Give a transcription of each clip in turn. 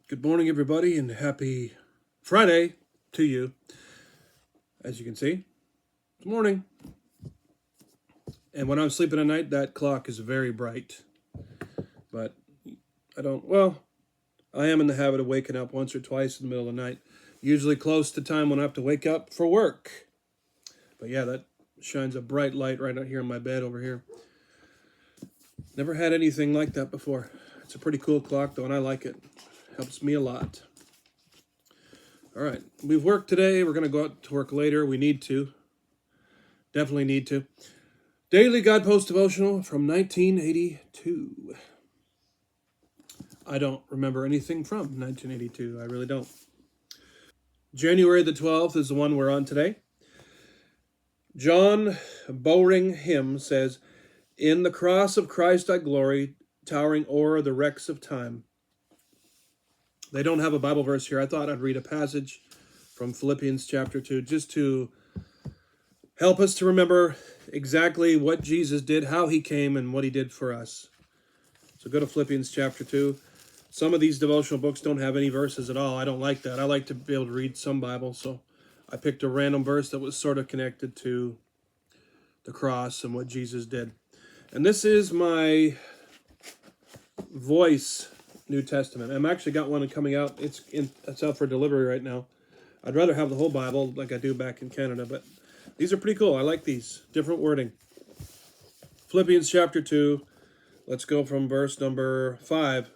Good morning, everybody, and happy Friday to you. As you can see, it's morning. And when I'm sleeping at night, that clock is very bright. But I am in the habit of waking up once or twice in the middle of the night, usually close to time when I have to wake up for work. But yeah, that shines a bright light right out here in my bed over here. Never had anything like that before. It's a pretty cool clock, though, and I like it. Helps me a lot. All right, we've worked today. We're going to go out to work later. We need to. Definitely need to. Daily Guideposts Devotional from 1982. I don't remember anything from 1982. I really don't. January the 12th is the one we're on today. John Bowring hymn says, "In the cross of Christ I glory, towering o'er the wrecks of time." They don't have a Bible verse here. I thought I'd read a passage from Philippians chapter 2 just to help us to remember exactly what Jesus did, how he came, and what he did for us. So go to Philippians chapter 2. Some of these devotional books don't have any verses at all. I don't like that. I like to be able to read some Bible, so I picked a random verse that was sort of connected to the cross and what Jesus did. And this is my Voice New Testament. I've actually got one coming out. It's out for delivery right now. I'd rather have the whole Bible like I do back in Canada, but these are pretty cool. I like these. Different wording. Philippians chapter 2. Let's go from verse number 5.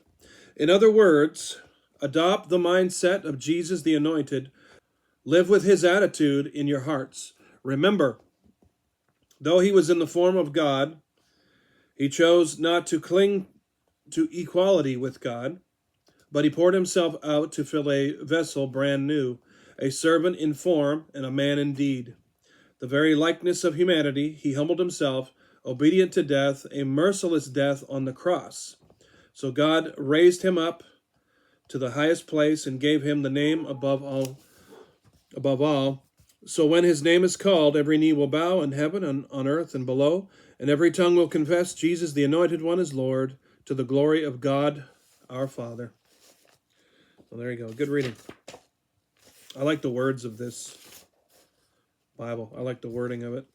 In other words, adopt the mindset of Jesus the Anointed. Live with his attitude in your hearts. Remember, though he was in the form of God, he chose not to cling to equality with God, but he poured himself out to fill a vessel brand new, a servant in form and a man in deed. The very likeness of humanity, he humbled himself, obedient to death, a merciless death on the cross. So God raised him up to the highest place and gave him the name above all. So when his name is called, every knee will bow in heaven and on earth and below, and every tongue will confess Jesus, the Anointed One, is Lord, to the glory of God our Father. Well, there you go. Good reading. I like the words of this Bible. I like the wording of it.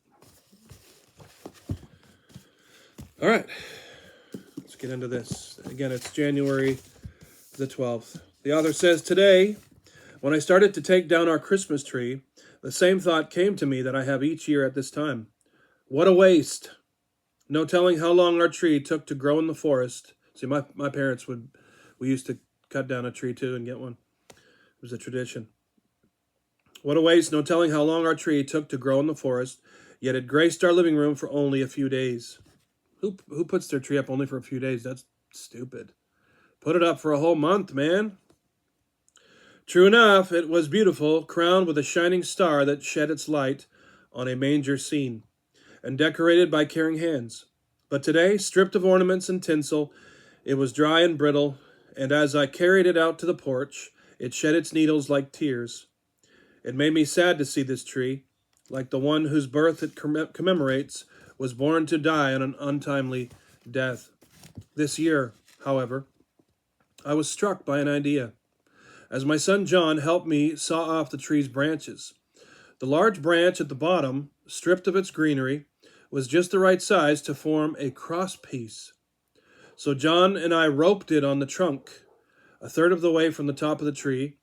All right. Let's get into this. Again, it's January the 12th. The author says, "Today, when I started to take down our Christmas tree, the same thought came to me that I have each year at this time. What a waste. No telling how long our tree took to grow in the forest." See, my parents we used to cut down a tree too and get one. It was a tradition. What a waste, no telling how long our tree took to grow in the forest, yet it graced our living room for only a few days. Who puts their tree up only for a few days? That's stupid. Put it up for a whole month, man. True enough, it was beautiful, crowned with a shining star that shed its light on a manger scene, and decorated by caring hands. But today, stripped of ornaments and tinsel, it was dry and brittle, and as I carried it out to the porch, it shed its needles like tears. It made me sad to see this tree, like the one whose birth it commemorates, was born to die on an untimely death. This year, however, I was struck by an idea. As my son John helped me saw off the tree's branches, the large branch at the bottom, stripped of its greenery, was just the right size to form a cross piece. So John and I roped it on the trunk, a third of the way from the top of the tree.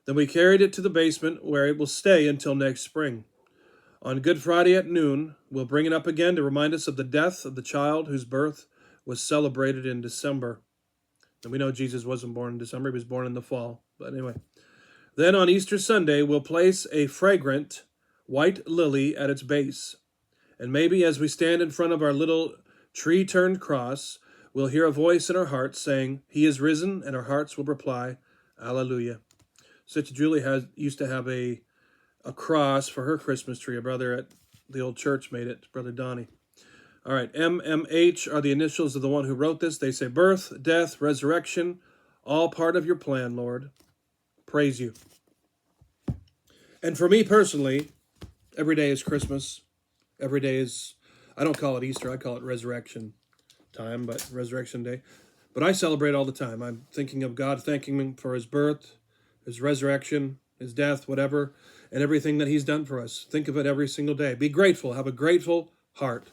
Then we carried it to the basement where it will stay until next spring. On Good Friday at noon, we'll bring it up again to remind us of the death of the child whose birth was celebrated in December. And we know Jesus wasn't born in December, he was born in the fall. But anyway. Then on Easter Sunday, we'll place a fragrant white lily at its base. And maybe as we stand in front of our little tree-turned cross, we'll hear a voice in our hearts saying, "He is risen," and our hearts will reply, "Alleluia." Sister Julie used to have a cross for her Christmas tree. A brother at the old church made it, Brother Donnie. All right, MMH are the initials of the one who wrote this. They say, "Birth, death, resurrection, all part of your plan, Lord. Praise you." And for me personally, every day is Christmas. Every day is, I don't call it Easter, I call it resurrection time, but Resurrection Day. But I celebrate all the time. I'm thinking of God, thanking him for his birth, his resurrection, his death, whatever, and everything that he's done for us. Think of it every single day. Be grateful. Have a grateful heart.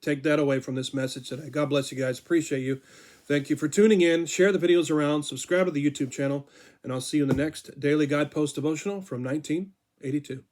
Take that away from this message today. God bless you guys. Appreciate you. Thank you for tuning in. Share the videos around. Subscribe to the YouTube channel. And I'll see you in the next Daily Guidepost Devotional from 1982.